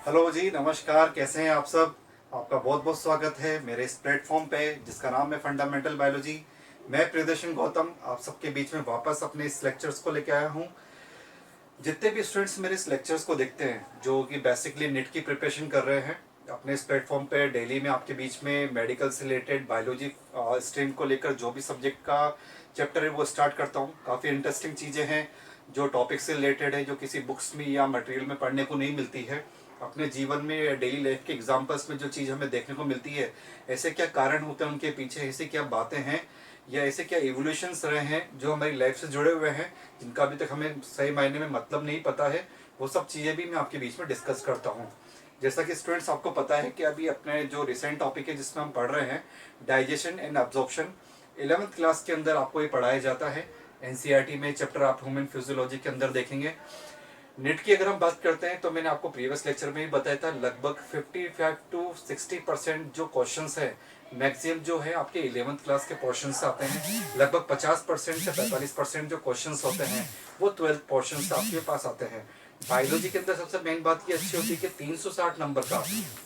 Hello जी, नमस्कार। कैसे हैं आप सब? आपका बहुत बहुत स्वागत है मेरे इस प्लेटफॉर्म पे जिसका नाम है फंडामेंटल बायोलॉजी। मैं प्रियदर्शन गौतम आप सबके बीच में वापस अपने इस लेक्चर्स को लेके आया हूँ। जितने भी स्टूडेंट्स मेरे इस लेक्चर्स को देखते हैं जो कि बेसिकली नेट की प्रिपरेशन कर रहे हैं, अपने इस प्लेटफॉर्म पे डेली में आपके बीच में मेडिकल से रिलेटेड बायोलॉजी स्ट्रीम को लेकर जो भी सब्जेक्ट का चैप्टर है वो स्टार्ट करता हूँ। काफ़ी इंटरेस्टिंग चीज़ें हैं जो टॉपिक से रिलेटेड है, जो किसी बुक्स में या मटेरियल में पढ़ने को नहीं मिलती है। अपने जीवन में डेली लाइफ के एग्जाम्पल्स में जो चीज़ हमें देखने को मिलती है, ऐसे क्या कारण होते हैं उनके पीछे, ऐसे क्या बातें हैं या ऐसे क्या इवोल्यूशंस रहे हैं जो हमारी लाइफ से जुड़े हुए हैं, जिनका अभी तक हमें सही मायने में मतलब नहीं पता है। वो सब चीज़ें भी मैं आपके बीच में डिस्कस करता हूँ। जैसा कि स्टूडेंट्स आपको पता है कि अभी अपने जो रिसेंट टॉपिक है जिसमें हम पढ़ रहे हैं, digestion and absorption, 11th class के अंदर आपको ये पढ़ाया जाता है। एनसीईआरटी में चैप्टर आप ह्यूमन फिजियोलॉजी के अंदर देखेंगे। नेट की अगर हम बात करते हैं तो मैंने आपको प्रीवियस लेक्चर में ही बताया था, लगभग 55 to 60% जो क्वेश्चंस है मैक्सिमम जो है आपके 11th क्लास के पोर्शन से आते हैं। लगभग 50% से 45% जो क्वेश्चंस होते हैं वो 12th पोर्शन से आपके पास आते हैं। बायोलॉजी के अंदर सबसे मेन बात ये अच्छी होती है कि 360 नंबर का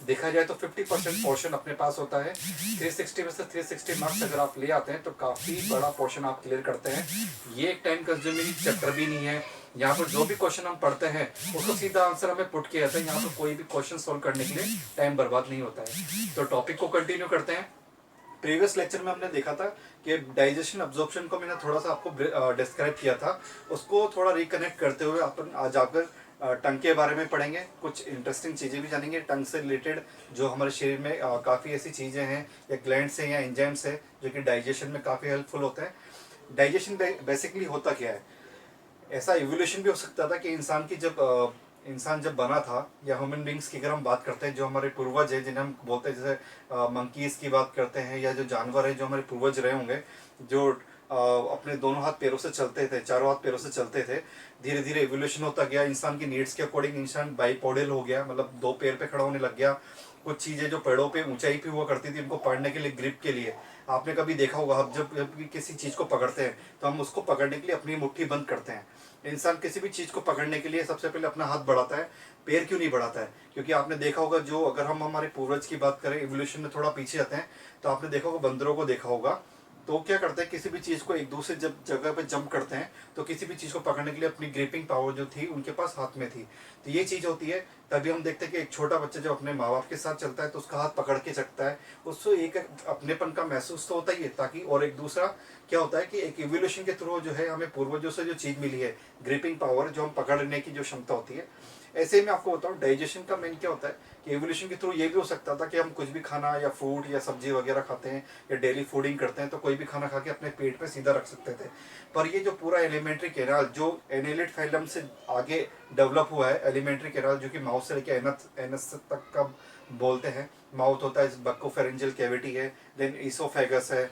देखा जाए तो 50% पोर्शन अपने पास होता है। 360 में से 360 मार्क्स अगर आप ले आते हैं तो काफ़ी बड़ा पोर्शन आप क्लियर करते हैं। ये एक टाइम कंज्यूमिंग चैप्टर भी नहीं है। यहाँ पर जो भी क्वेश्चन हम पढ़ते हैं उसको सीधा आंसर हमें पुट किया जाता है। यहाँ पर कोई भी क्वेश्चन सोल्व करने के लिए टाइम बर्बाद नहीं होता है। तो टॉपिक को कंटिन्यू करते हैं। प्रीवियस लेक्चर में हमने देखा था कि डाइजेशन अब्जॉर्प्शन को मैंने थोड़ा सा आपको डिस्क्राइब किया था, उसको थोड़ा रिकनेक्ट करते हुए अपन आज आकर टंग के बारे में पढ़ेंगे। कुछ इंटरेस्टिंग चीज़ें भी जानेंगे टंग से रिलेटेड, जो हमारे शरीर में काफ़ी ऐसी चीज़ें हैं या ग्लैंड्स हैं या एंजाइम्स है जो कि डाइजेशन में काफ़ी हेल्पफुल होते हैं। डाइजेशन बेसिकली होता क्या है? ऐसा इवोल्यूशन भी हो सकता था कि इंसान जब बना था, या ह्यूमन बींग्स की अगर हम बात करते हैं, जो हमारे पूर्वज है जिन्हें हम बोलते हैं, जैसे मंकीज की बात करते हैं या जो जानवर है जो हमारे पूर्वज रहे होंगे, जो अपने दोनों हाथ पैरों से चलते थे, चारों हाथ पैरों से चलते थे। धीरे धीरे इवोल्यूशन होता गया, इंसान की नीड्स के अकॉर्डिंग इंसान बाइपोडियल हो गया, मतलब दो पैर पे खड़ा होने लग गया। कुछ चीज़ें जो पेड़ों पे ऊंचाई पे हुआ करती थी उनको पकड़ने के लिए, ग्रिप के लिए, आपने कभी देखा होगा, हम जब किसी चीज़ को पकड़ते हैं तो हम उसको पकड़ने के लिए अपनी मुट्ठी बंद करते हैं। इंसान किसी भी चीज़ को पकड़ने के लिए सबसे पहले अपना हाथ बढ़ाता है। पैर क्यों नहीं बढ़ाता है? क्योंकि आपने देखा होगा, जो अगर हम हमारे पूर्वज की बात करें, इवोल्यूशन में थोड़ा पीछे आते हैं, तो आपने देखा होगा, बंदरों को देखा होगा, तो क्या करते हैं, किसी भी चीज़ को एक दूसरे जब जगह पे जंप करते हैं तो किसी भी चीज़ को पकड़ने के लिए अपनी ग्रिपिंग पावर जो थी उनके पास हाथ में थी। तो ये चीज़ होती है। तभी हम देखते हैं कि एक छोटा बच्चा जब अपने माँ बाप के साथ चलता है तो उसका हाथ पकड़ के चलता है, उसको एक अपनेपन का महसूस तो होता ही है। ताकि और एक दूसरा क्या होता है कि एक इवोल्यूशन के थ्रू जो है हमें पूर्वजों से जो चीज़ मिली है, ग्रिपिंग पावर, जो हम पकड़ने की जो क्षमता होती है। ऐसे ही मैं आपको बताऊँ डाइजेशन का मेन क्या होता है कि एवोल्यूशन के थ्रू ये भी हो सकता था कि हम कुछ भी खाना या फ्रूट या सब्जी वगैरह खाते हैं या डेली फूडिंग करते हैं तो कोई भी खाना खा के अपने पेट पे सीधा रख सकते थे। पर ये जो पूरा एलिमेंट्री कैनाल जो एनेलिड फाइलम से आगे डेवलप हुआ है, एलिमेंट्री कैनाल जो कि माउथ से लेकर एनस एनस तक का बोलते हैं। माउथ होता है, बक्कोफेरेंजियल कैविटी है, देन ईसोफेगस है,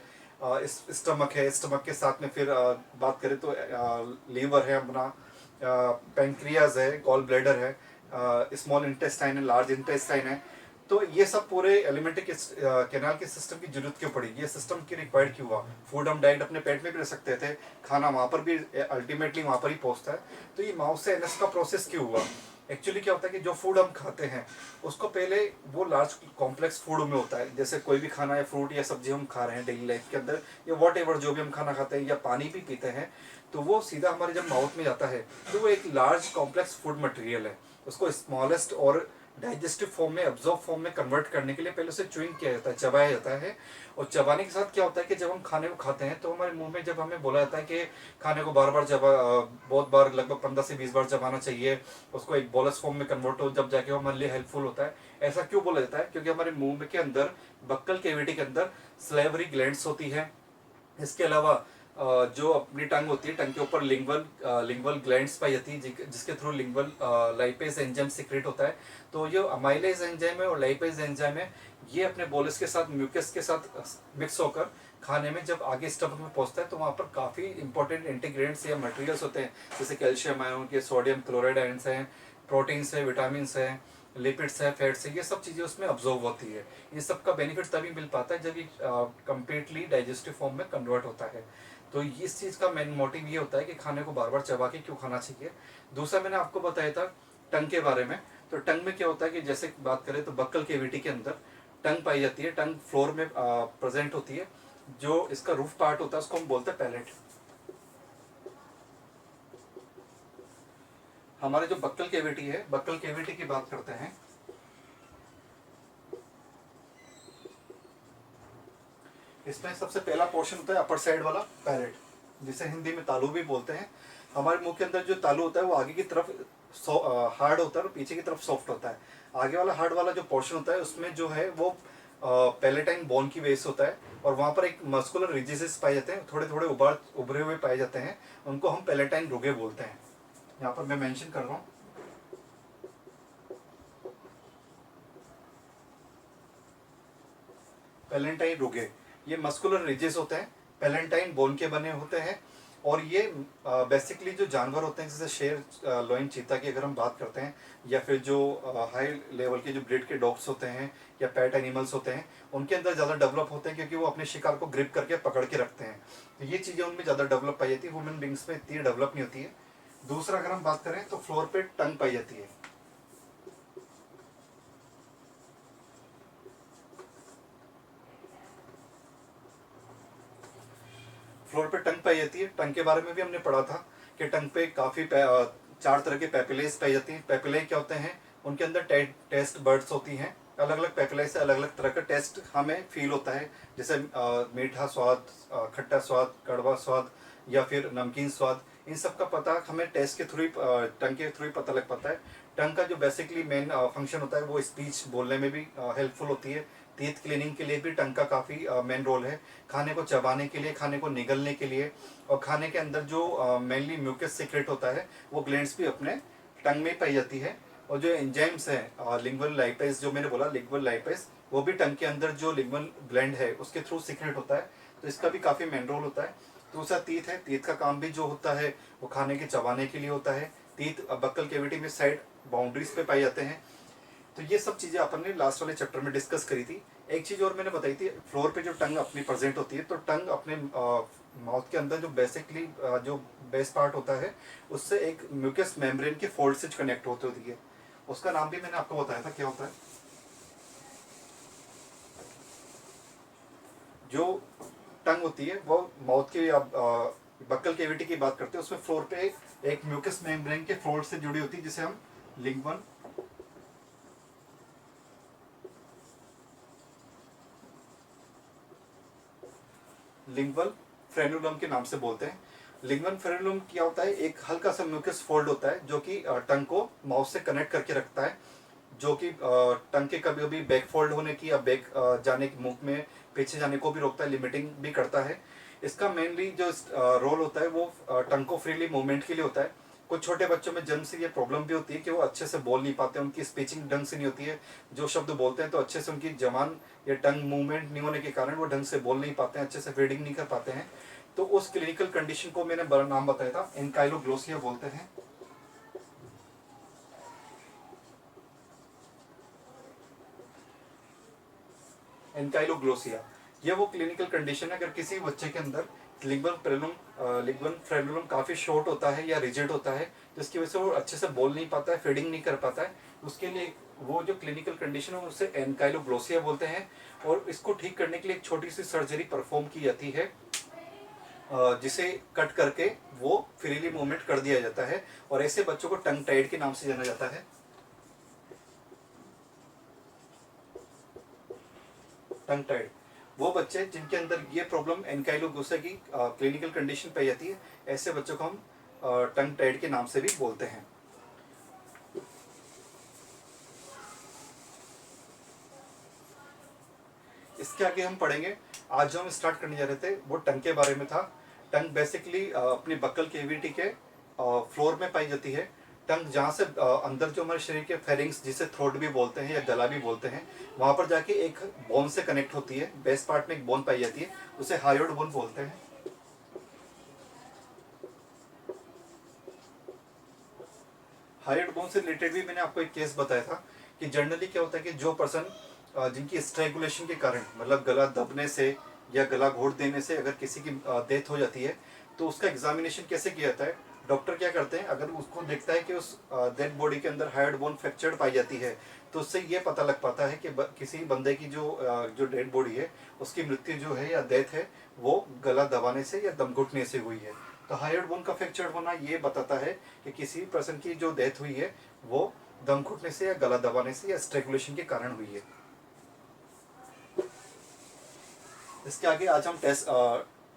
स्टमक है, स्टमक के साथ में फिर बात करें तो लीवर है अपना, पेंक्रियाज है, गॉल ब्लैडर है, स्मॉल इंटेस्टाइन है, लार्ज इंटेस्टाइन है। तो ये सब पूरे एलिमेंट्री कैनाल के सिस्टम की जरूरत क्यों पड़ी, ये सिस्टम की रिक्वायर्ड क्यों हुआ? फूड हम डायरेक्ट अपने पेट में भी रख सकते थे, खाना वहाँ पर भी अल्टीमेटली वहाँ पर ही पहुँचता है। तो ये माउथ से एनएस का प्रोसेस क्यों हुआ? एक्चुअली क्या होता है कि जो फूड हम खाते हैं उसको पहले वो लार्ज कॉम्प्लेक्स फूड में होता है। जैसे कोई भी खाना या फ्रूट या सब्जी हम खा रहे हैं डेली लाइफ के अंदर, या वॉट एवर जो भी हम खाना खाते हैं या पानी भी पीते हैं, तो वो सीधा हमारे जब माउथ में जाता है तो वो एक लार्ज कॉम्प्लेक्स फूड मटेरियल है। उसको स्मॉलेस्ट और डाइजेस्टिव फॉर्म में, एब्जॉर्ब फॉर्म में कन्वर्ट करने के लिए पहले उसे च्यूइंग किया जाता है, चबाया जाता है। और चबाने के साथ क्या होता है कि जब हम खाने को खाते हैं तो हमारे मुंह में जब हमें बोला जाता है कि खाने को बार बार बहुत बार, लगभग 15 से 20 बार चबाना चाहिए, उसको एक बोलस फॉर्म में कन्वर्ट हो, जब जाके वो हमारे लिए हेल्पफुल होता है। ऐसा क्यों बोला जाता है? क्योंकि हमारे मुंह में के अंदर, बक्कल कैविटी के अंदर स्लेवरी ग्लैंड्स होती है। इसके अलावा जो अपनी टंग होती है, टंग के ऊपर लिंगवल ग्लैंड्स पाई जाती है, जिसके थ्रू लिंगवल लाइपेज एंजाइम सीक्रेट होता है। तो जो अमाइलेज एंजाइम है और लाइपेज एंजाइम है, ये अपने बोलस के साथ, म्यूकस के साथ मिक्स होकर खाने में जब आगे स्टमक में पहुंचता है तो वहाँ पर काफ़ी इंपॉर्टेंट इंटीग्रेंट्स या मटेरियल्स होते हैं, जैसे कैल्शियम आयन के, सोडियम क्लोराइड आयन्स हैं, प्रोटीन्स है, विटामिन है, लिपिड्स है, फैट्स है, ये सब चीज़ें उसमें ऑब्जॉर्व होती है। ये सब का बेनिफिट तभी मिल पाता है जब ये कम्प्लीटली डाइजेस्टिव फॉर्म में कन्वर्ट होता है। तो इस चीज़ का मेन मोटिव ये होता है कि खाने को बार बार चबा के क्यों खाना चाहिए। दूसरा मैंने आपको बताया था टंग के बारे में। तो टंग में क्या होता है कि जैसे बात करें तो बक्कल केविटी के अंदर टंग पाई जाती है। टंग फ्लोर में प्रेजेंट होती है। जो इसका रूफ पार्ट होता है उसको हम बोलते हैं पैलेट। हमारे जो बक्कल केविटी है, बक्कल केविटी की बात करते हैं। इसमें सबसे पहला पोर्शन होता है अपर साइड वाला पैलेट, जिसे हिंदी में तालू भी बोलते हैं। हमारे मुंह के अंदर जो तालू होता है वो आगे की तरफ हार्ड होता है और पीछे की तरफ सॉफ्ट होता है। आगे वाला हार्ड वाला जो पोर्शन होता है उसमें जो है वो पैलेटाइन बोन की बेस होता है, और वहाँ पर एक मस्कुलर रिजिसेस पाए जाते हैं, थोड़े थोड़े उभरे हुए पाए जाते हैं। उनको हम पैलेटाइन रुगे बोलते हैं। यहाँ पर मैं मेंशन कर रहा हूँ। पैलेंटाइन रुगे ये मस्कुलर रिजेस होते हैं, पैलेंटाइन बोन के बने होते हैं। और ये बेसिकली जो जानवर होते हैं जैसे शेर, लोइन, चीता की अगर हम बात करते हैं, या फिर जो हाई लेवल के जो ब्रीड के डॉग्स होते हैं या पेट एनिमल्स होते हैं, उनके अंदर ज़्यादा डेवलप होते हैं क्योंकि वो अपने शिकार को ग्रिप करके पकड़ के रखते हैं। तो ये चीज़ें उनमें ज़्यादा डेवलप पाई जाती है, ह्यूमन बींग्स में इतनी डेवलप नहीं होती है। दूसरा अगर हम बात करें तो फ्लोर पे टंग पाई जाती है। फ्लोर पे टंग पाई जाती है। टंग के बारे में भी हमने पढ़ा था कि टंग पे काफ़ी 4 तरह के पेपिलेस पाई जाती हैं। पेपिले क्या होते हैं, उनके अंदर टेस्ट बर्ड्स होती हैं। अलग अलग पेपिले से अलग अलग तरह का टेस्ट हमें फील होता है, जैसे मीठा स्वाद, खट्टा स्वाद, कड़वा स्वाद या फिर नमकीन स्वाद। इन सब का पता हमें टेस्ट के थ्रू, टंग के थ्रू ही पता लग पाता है। टंग का जो बेसिकली मेन फंक्शन होता है वो स्पीच बोलने में भी हेल्पफुल होती है। टीथ क्लीनिंग के लिए भी टंग का काफ़ी मेन रोल है। खाने को चबाने के लिए, खाने को निगलने के लिए, और खाने के अंदर जो मेनली म्यूकस सीक्रेट होता है वो ग्लैंड्स भी अपने टंग में पाई जाती है। और जो एंजाइम्स हैं, लिंगुअल लाइपेज जो मैंने बोला, लिंगुअल लाइपेज, वो भी टंग के अंदर जो लिंगुअल ग्लैंड है उसके थ्रू सीक्रेट होता है। तो इसका भी काफ़ी मेन रोल होता है। दूसरा टीथ है। टीथ का काम भी जो होता है वो खाने के चबाने के लिए होता है। टीथ बक्कल केविटी में साइड बाउंड्रीज पे पाए जाते हैं। तो ये सब चीज़ें अपन ने लास्ट वाले चैप्टर में डिस्कस करी थी। एक चीज़ और मैंने बताई थी, फ्लोर पे जो टंग अपनी प्रेजेंट होती है, तो टंग अपने माउथ के अंदर जो बेसिकली जो बेस पार्ट होता है उससे एक म्यूकस मेम्ब्रेन के फोल्ड से कनेक्ट होती है। उसका नाम भी मैंने आपको बताया था क्या होता है। जो टंग होती है वो माउथ की, आप बक्कल केविटी की बात करते हैं, उसमें फ्लोर पे एक म्यूकस मेम्ब्रेन के फोल्ड से जुड़ी होती है, जिसे हम लिंगवल फ्रेनुलम के नाम से बोलते हैं। लिंगवल फ्रेनुलम क्या होता है, एक हल्का सा म्यूकस फोल्ड होता है जो कि टंग को माउथ से कनेक्ट करके रखता है, जो कि टंग के कभी कभी बैक फोल्ड होने की या बैक जाने की, मुंह में पीछे जाने को भी रोकता है, लिमिटिंग भी करता है। इसका मेनली जो रोल होता है वो टंग को फ्रीली मूवमेंट के लिए होता है। कुछ छोटे बच्चों में जन्म से ये प्रॉब्लम भी होती है कि वो अच्छे से बोल नहीं पाते, उनकी स्पीचिंग ढंग से नहीं होती है। जो शब्द बोलते हैं तो अच्छे से उनकी जबान या टंग मूवमेंट नहीं होने के कारण वो ढंग से बोल नहीं पाते हैं, अच्छे से फीडिंग नहीं कर पाते हैं। तो उस क्लिनिकल कंडीशन को मैंने बड़ा नाम बताया था, एनकाइलोग्लोसिया बोलते हैं। एनकाइलोग्लोसिया ये वो क्लिनिकल कंडीशन है अगर किसी बच्चे के अंदर लिंगुअल फ्रेनुलम काफ़ी शॉर्ट होता है या रिजिड होता है, जिसकी वजह से वो अच्छे से बोल नहीं पाता है, फीडिंग नहीं कर पाता है। उसके लिए वो जो क्लिनिकल कंडीशन है उसे एनकाइलोग्लोसिया बोलते हैं। और इसको ठीक करने के लिए एक छोटी सी सर्जरी परफॉर्म की जाती है, जिसे कट करके वो फ्रीली मूवमेंट कर दिया जाता है। और ऐसे बच्चों को टंग टाइड के नाम से जाना जाता है। टंग टाइड वो बच्चे जिनके अंदर ये प्रॉब्लम एनकाइलोग्लोसिया की क्लिनिकल कंडीशन पाई जाती है, ऐसे बच्चों को हम टंग टाइड के नाम से भी बोलते हैं। इसके आगे हम पढ़ेंगे। आज जो हम स्टार्ट करने जा रहे थे वो टंग के बारे में था। टंग बेसिकली अपनी बक्कल केविटी के फ्लोर में पाई जाती है। टंग जहाँ से अंदर जो हमारे शरीर के फेरिंग्स, जिसे थ्रोट भी बोलते हैं या गला भी बोलते हैं, वहाँ पर जाके एक बोन से कनेक्ट होती है। बेस पार्ट में एक बोन पाई जाती है, उसे हायोइड बोन बोलते हैं। हायोइड बोन से रिलेटेड भी मैंने आपको एक केस बताया था कि जनरली क्या होता है कि जो पर्सन जिनकी स्ट्रैंगुलेशन के कारण, मतलब गला दबने से या गला घोट देने से अगर किसी की डेथ हो जाती है, तो उसका एग्जामिनेशन कैसे किया जाता है। डॉक्टर क्या करते हैं, अगर उसको देखता है कि उस डेड बॉडी के अंदर हार्ड बोन फ्रैक्चर्ड पाई जाती है, तो उससे ये पता लग पाता है कि किसी बंदे की जो डेड बॉडी है उसकी मृत्यु जो है या डेथ है वो गला दबाने से या दम घुटने से हुई है। तो हार्ड बोन का फ्रैक्चर होना ये बताता है कि किसी पर्सन की जो डेथ हुई है वो दम घुटने से या गला दबाने से या स्ट्रेकुलेशन के कारण हुई है। इसके आगे आज हम टेस्ट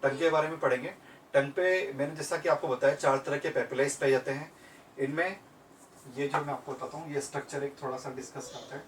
टंग के बारे में पढ़ेंगे। टंग पे मैंने जैसा कि आपको बताया 4 तरह के पेपिलाइज पाए जाते हैं। इनमें ये जो मैं आपको बताता हूँ, ये स्ट्रक्चर एक थोड़ा सा डिस्कस करते हैं।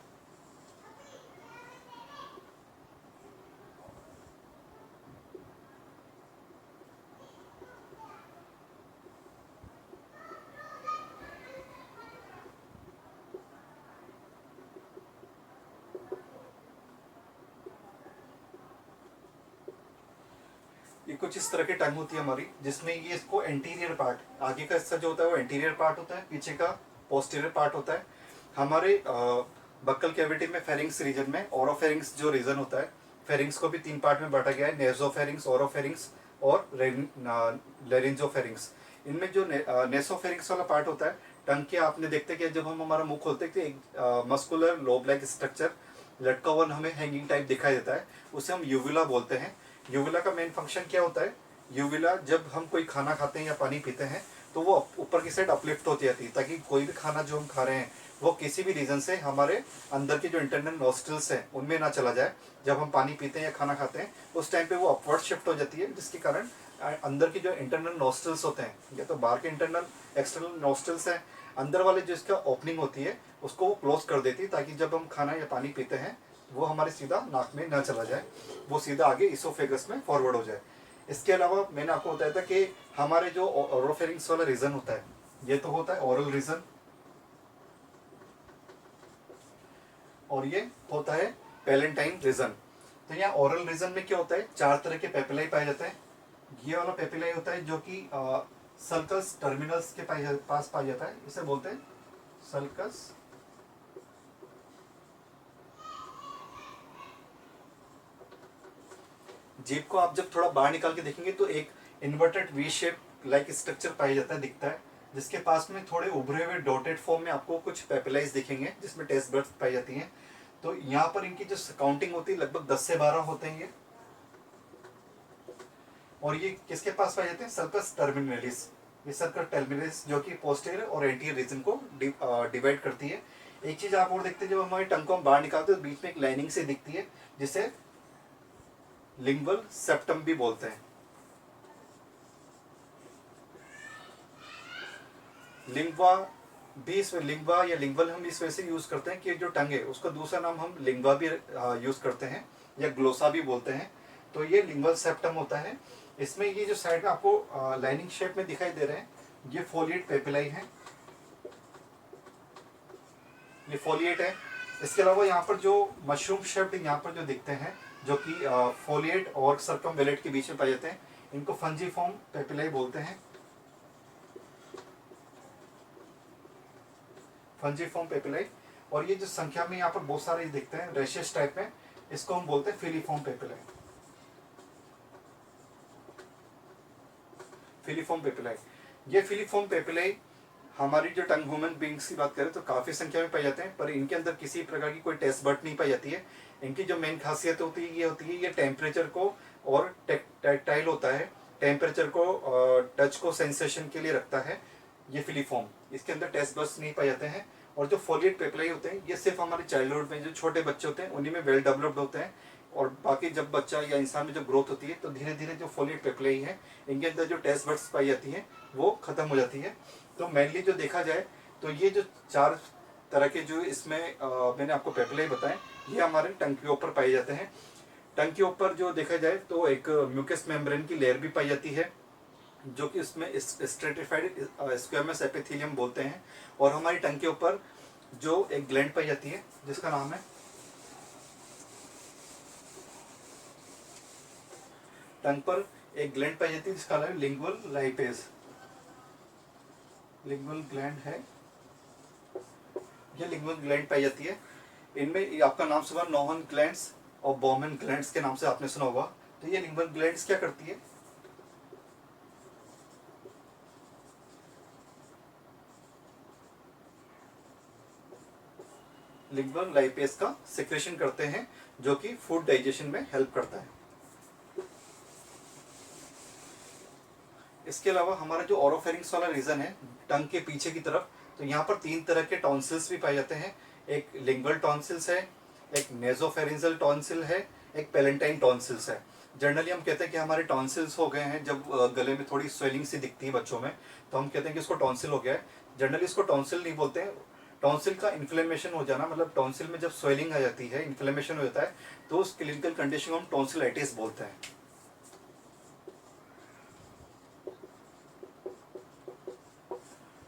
ये कुछ इस तरह की टंग होती है हमारी, जिसमें ये इसको एंटीरियर पार्ट, आगे का हिस्सा जो होता है वो एंटीरियर पार्ट होता है, पीछे का पोस्टीरियर पार्ट होता है। हमारे बक्कल कैविटी में फेरिंग्स रीजन में ओरोफेरिंग्स जो रीजन होता है, फेरिंग्स को भी 3 पार्ट में बांटा गया है, नेसोफेरिंग्स, ओरोफेरिंग्स और लेरिंजोफेरिंग्स। इनमें जो नेसोफेरिंग्स वाला पार्ट होता है टंग के, आपने देखते हैं कि जब हम हमारा मुंह खोलते हैं तो एक मस्कुलर लोब लाइक स्ट्रक्चर लटका हुआ हमें हैंगिंग टाइप दिखाई देता है, उसे हम यूविला बोलते हैं। यूविला का मेन फंक्शन क्या होता है, यूविला जब हम कोई खाना खाते हैं या पानी पीते हैं तो वो ऊपर की साइड अपलिफ्ट होती जाती है, ताकि कोई भी खाना जो हम खा रहे हैं वो किसी भी रीजन से हमारे अंदर के जो इंटरनल नॉस्ट्रल्स हैं उनमें ना चला जाए। जब हम पानी पीते हैं या खाना खाते हैं उस टाइम पे वो अपवर्ड शिफ्ट हो जाती है, जिसके कारण अंदर की जो इंटरनल नॉस्ट्रल्स होते हैं, या तो बाहर के इंटरनल एक्सटर्नल नॉस्ट्रल्स हैं, अंदर वाले जो इसका ओपनिंग होती है उसको वो क्लोज कर देती है, ताकि जब हम खाना या पानी पीते हैं वो हमारे सीधा नाक में ना चला जाए, वो सीधा आगे इसोफेगस में फॉरवर्ड हो जाए। इसके अलावा मैंने आपको बताया था कि हमारे जो ओरोफेरिंग्स वाला रीजन होता है, ये तो होता है ओरल रीजन, और ये होता है पैलेंटाइन रीजन। तो यहाँ ओरल रीजन में क्या होता है, 4 तरह के पेपिलाई पाए जाते हैं। ये वाला पेपिलाई होता है जो कि सल्कस टर्मिनल्स के पास पाया जाता है, इसे बोलते हैं सल्कस जीभ को आप जब थोड़ा बाहर निकाल के देखेंगे तो एक inverted V shape like structure पाया जाता है, दिखता है, जिसके पास में थोड़े उभरे हुए डॉटेड फॉर्म में आपको कुछ पेपिलाइज दिखेंगे जिसमें टेस्ट बर्ड्स पाई जाती हैं। तो यहाँ पर इनकी जो काउंटिंग होती है लगभग 10 से 12 होते हैं ये। और ये किसके पास पाए जाते हैं, सर्कस टर्मिनलिस। ये सर्कस टर्मिनलिस जो कि पोस्टीरियर और एंटीरियर रीजन को डिवाइड करती है। एक चीज आप और देखते हैं, जब हमारे टंग को हम बाहर निकालते हैं तो बीच में एक लाइनिंग से दिखती है, जिसे लिंगुअल सेप्टम भी बोलते हैं। लिंगवा भी इसमें, लिंगवा या लिंगवल हम इस वजह से यूज करते हैं कि जो टंग है उसका दूसरा नाम हम लिंगवा भी यूज करते हैं या ग्लोसा भी बोलते हैं। तो ये लिंगवल सेप्टम होता है। इसमें ये जो साइड में आपको लाइनिंग शेप में दिखाई दे रहे हैं, ये फोलिएट पेपिलाई है, ये फोलिएट है। इसके अलावा यहाँ पर जो मशरूम शेप्ड यहाँ पर जो दिखते हैं, जो कि फोलिएट और सर्कमवेलेट के बीच में पाए जाते हैं, इनको फंजीफॉर्म पेपिलाई बोलते हैं, फंजीफॉर्म पेपिलाई। और ये जो संख्या में यहाँ पर बहुत सारे दिखते हैं रेशियस टाइप में, इसको हम बोलते हैं फिलीफॉर्म पेपिलाई, फिलीफॉर्म पेपिलाई। ये फिलीफॉर्म पेपिलाई हमारी जो टंग ह्यूमन बींग्स की बात करें तो काफ़ी संख्या में पाए जाते हैं, पर इनके अंदर किसी प्रकार की कोई टेस्ट बर्ड नहीं पाई जाती है। इनकी जो मेन खासियत होती है ये टेम्परेचर को और टैक्टाइल होता है, टेम्परेचर को टच को सेंसेशन के लिए रखता है ये फिलीफॉर्म। इसके अंदर टेस्ट बर्ड्स नहीं पाए जाते हैं। और जो फोलिएट पेपिलाई होते हैं ये सिर्फ हमारे चाइल्डहुड में जो छोटे बच्चे होते हैं उन्हीं में वेल डेवलप्ड होते हैं, और बाकी जब बच्चा या इंसान में जब ग्रोथ होती है तो धीरे धीरे जो फोलिएट पेपिलाई है इनके अंदर जो टेस्ट बर्ड्स पाई जाती है वो खत्म हो जाती है। तो मेनली जो देखा जाए तो ये जो 4 तरह के जो इसमें मैंने आपको पेपिलाई बताए, ये हमारे टंग के ऊपर पाए जाते हैं। टंग के ऊपर जो देखा जाए तो एक म्यूकस मेम्ब्रेन की लेयर भी पाई जाती है, जो कि इसमें स्ट्रेटिफाइड स्क्वेमस एपिथेलियम बोलते हैं। और हमारी टंग के ऊपर जो एक ग्लैंड पाई जाती है जिसका नाम है, टंग पर एक ग्लैंड पाई जाती है जिसका नाम है लिंगुअल लाइपेज, लिंगुअल ग्लैंड है, ये लिंगुअल ग्लैंड पाई जाती है। इनमें आपका नाम सुना नोहन ग्लैंड्स और बॉमन ग्लैंड्स के नाम से आपने सुना होगा। तो ये लिंगुअल ग्लैंड्स क्या करती है, लिंगुअल लाइपेज का सिक्रेशन करते हैं, जो कि फूड डाइजेशन में हेल्प करता है। इसके अलावा हमारा जो ओरोफेरिंक्स वाला रीजन है टंग के पीछे की तरफ, तो यहाँ पर 3 तरह के टॉन्सिल्स भी पाए जाते हैं। एक लिंगुअल टॉन्सिल्स है, एक नेजोफेरिंजियल टॉन्सिल है, एक पेलेंटाइन टॉन्सिल्स है। जनरली हम कहते हैं कि हमारे टॉन्सिल्स हो गए हैं, जब गले में थोड़ी स्वेलिंग सी दिखती है बच्चों में, तो हम कहते हैं कि इसको टॉन्सिल हो गया है। जनरली इसको टॉन्सिल नहीं बोलते हैं। टॉन्सिल का इन्फ्लेमेशन हो जाना, मतलब टॉन्सिल में जब स्वेलिंग आ जाती है, इन्फ्लेमेशन हो जाता है, तो उस क्लिनिकल कंडीशन को हम टॉन्सिलाइटिस बोलते हैं।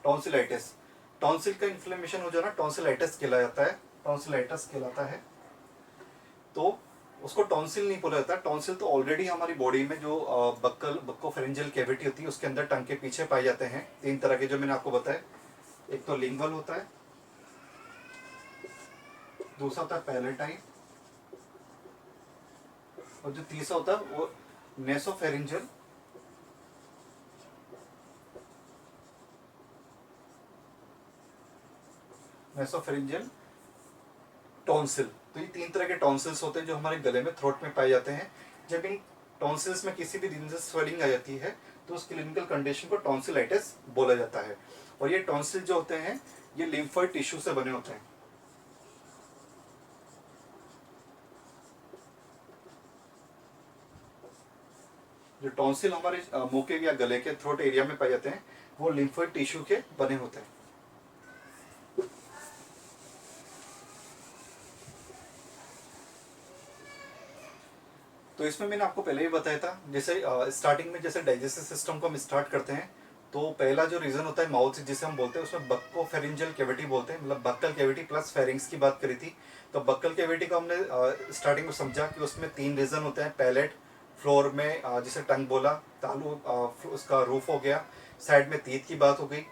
टॉन्सिलाइटिस, टॉन्सिल का इन्फ्लेमेशन हो जाना टॉन्सिलाइटिस कहलाता है, टॉन्सिलाइटिस कहलाता है। तो उसको टॉन्सिल नहीं बोला जाता। टॉन्सिल तो ऑलरेडी हमारी बॉडी में जो बक्कोफेरेंजियल कैविटी होती है उसके अंदर टंग के पीछे पाए जाते हैं। 3 तरह के जो मैंने आपको बताया, एक तो लिंगुअल होता है, दूसरा होता है पैलेटाइन, और जो तीसरा होता है वो नेसोफेरेंजियल नेसोफेरेंजियल टॉन्सिल। तो ये 3 तरह के टॉन्सिल्स होते हैं जो हमारे गले में, थ्रोट में पाए जाते हैं। जब इन टॉन्सिल्स में किसी भी रीजन से स्वेलिंग आ जाती है तो उस क्लिनिकल कंडीशन को टॉन्सिलाइटिस बोला जाता है। और ये टॉन्सिल जो होते हैं ये लिम्फोइड टिश्यू से बने होते हैं। जो टॉन्सिल हमारे मुंह के या गले के थ्रोट एरिया में पाए जाते हैं वो लिम्फोइड टिश्यू के बने होते हैं। तो इसमें मैंने आपको पहले ही बताया था, जैसे स्टार्टिंग में जैसे डाइजेस्टिव सिस्टम को हम स्टार्ट करते हैं, तो पहला जो रीजन होता है माउथ जिसे हम बोलते हैं, उसमें बक्कोफेरेंजियल कैविटी बोलते हैं, मतलब बक्कल कैविटी प्लस फेरिंग्स की बात करी थी। तो बक्कल कैविटी को हमने स्टार्टिंग में समझा कि उसमें 3 रीजन होते हैं। पैलेट, फ्लोर में जिसे टंग बोला, तालू उसका रूफ हो गया, साइड में तीत की बात हो गई।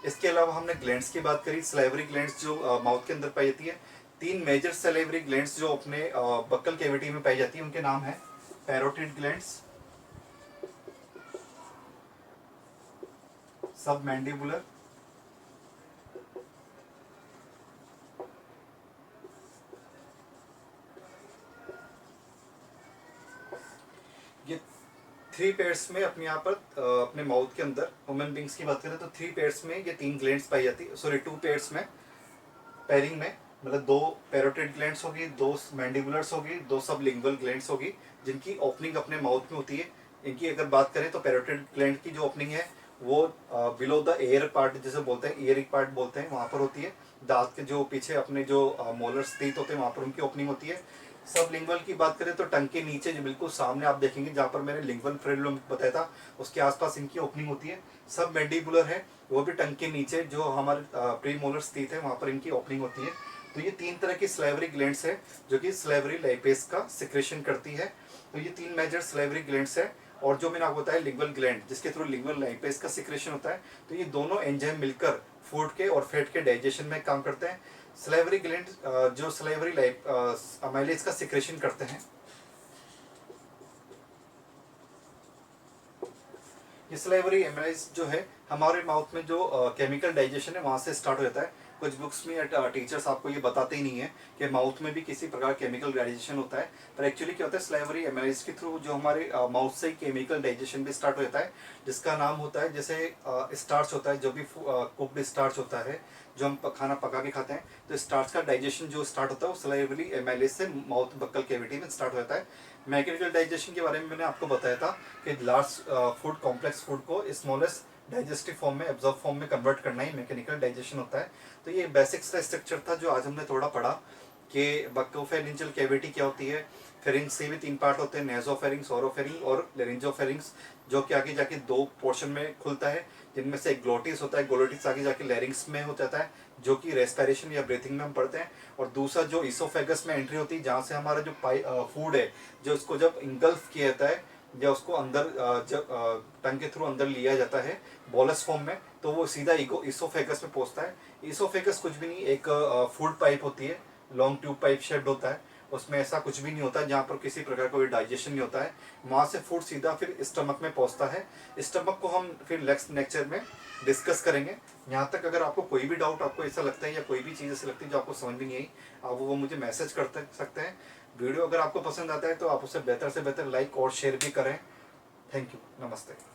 इसके अलावा हमने ग्लैंड्स की बात करी, सलाइवरी ग्लैंड्स जो माउथ के अंदर पाई जाती है। 3 मेजर सलाइवरी ग्लैंड्स जो अपने बक्कल कैविटी में पाई जाती है उनके नाम है पैरोटिड ग्लैंड्स, सबमैंडिबुलर, ये 3 पेयर्स में अपने यहाँ पर अपने माउथ के अंदर ह्यूमन बींग्स की बात करें तो 3 पेयर्स में ये 3 ग्लैंड्स पाई जाती है। सॉरी 2 पेयर्स में, पेयरिंग में, मतलब 2 पैरोटिड ग्लैंड्स होगी, 2 मैंडिबुलर्स होगी, 2 सबलिंगुअल ग्लैंड्स होगी, जिनकी ओपनिंग अपने माउथ में होती है। इनकी अगर बात करें तो पैरोटिड ग्लैंड की जो ओपनिंग है वो बिलो द एयर पार्ट जिसे बोलते हैं, ईयर पार्ट बोलते हैं, वहाँ पर होती है। दांत के जो पीछे अपने जो मोलर्स टीथ होते हैं वहाँ पर उनकी ओपनिंग होती है। सब लिंगुअल की बात करें तो टंग के नीचे जो बिल्कुल सामने आप देखेंगे जहाँ पर मैंने लिंगुअल फ्रेलम बताया था उसके आसपास इनकी ओपनिंग होती है। सब मैंडिबुलर है, वो भी टंग के नीचे जो हमारे प्री मोलर्स टीथ है वहाँ पर इनकी ओपनिंग होती है। तो ये 3 तरह की स्लाइवरी ग्लैंड्स है जो कि स्लाइवरी लाइपेज का सिक्रेशन करती है। तो ये 3 मेजर स्लाइवरी ग्लैंड्स है। और जो मैंने आपको बताया लिंगुअल ग्लैंड जिसके थ्रू लिंगुअल लाइपेज का सिक्रेशन होता है, तो ये दोनों एंजाइम मिलकर फूड के और फैट के डाइजेशन में काम करते हैं। स्लाइवरी ग्लैंड जो स्लाइवरी अमाइलेज का सिक्रेशन करते हैं। ये स्लाइवरी अमाइलेज जो है हमारे माउथ में जो केमिकल डाइजेशन है वहाँ से स्टार्ट हो जाता है। कुछ बुक्स में टीचर्स आपको ये बताते ही नहीं है कि माउथ में भी किसी प्रकार केमिकल डाइजेशन होता है, पर एक्चुअली क्या होता है स्लाइवरी अमाइलेज के थ्रू जो हमारे माउथ से ही केमिकल डाइजेशन भी स्टार्ट हो जाता है, जिसका नाम होता है जैसे स्टार्च होता है, जो भी कुकड स्टार्च होता है जो हम खाना पका के खाते हैं, तो स्टार्च का डाइजेशन जो स्टार्ट होता है वो स्लाइवरी अमाइलेज से माउथ बक्कल कैविटी में स्टार्ट होता है। मैकेनिकल डाइजेशन के बारे में मैंने आपको बताया था कि लार्ज फूड कॉम्प्लेक्स फूड को स्मॉलेस्ट डाइजेस्टिव फॉर्म में, एब्जॉर्ब फॉर्म में कन्वर्ट करना ही मैकेनिकल डाइजेशन होता है। तो ये बेसिक्स का स्ट्रक्चर था जो आज हमने थोड़ा पढ़ा कि बक्कोफेरेंजियल कैविटी क्या होती है। फेरिंग्स से भी 3 पार्ट होते हैं, नेजोफेरिंग्स, ओरोफेरिंग और लेरिंजोफेरिंग्स, जो कि आगे जाके 2 पोर्शन में खुलता है, जिनमें से एक ग्लोटिस होता है, ग्लोटिस आगे जाके लैरिंग्स में हो जाता है जो कि रेस्पिरेशन या ब्रीथिंग में हम पढ़ते हैं। और दूसरा जो इसोफेगस में एंट्री होती है जहाँ से हमारा जो फूड है जो उसको जब इंगल्फ किया जाता है या उसको अंदर जब टंग के थ्रू अंदर लिया जाता है बोलस फॉर्म में, तो वो सीधा इसोफेगस में पहुंचता है। इसोफेगस कुछ भी नहीं, एक फूड पाइप होती है, लॉन्ग ट्यूब पाइप शेप्ड होता है, उसमें ऐसा कुछ भी नहीं होता है, जहाँ पर किसी प्रकार का कोई डाइजेशन नहीं होता है। वहाँ से फूड सीधा फिर स्टमक में पहुँचता है। स्टमक को हम फिर नेक्स्ट लेक्चर में डिस्कस करेंगे। यहाँ तक अगर आपको कोई भी डाउट आपको ऐसा लगता है या कोई भी चीज़ ऐसी लगती है जो आपको समझ में नहीं आई, आप वो मुझे मैसेज कर सकते हैं। वीडियो अगर आपको पसंद आता है तो आप उसे बेहतर से बेहतर लाइक और शेयर भी करें। Thank you. नमस्ते।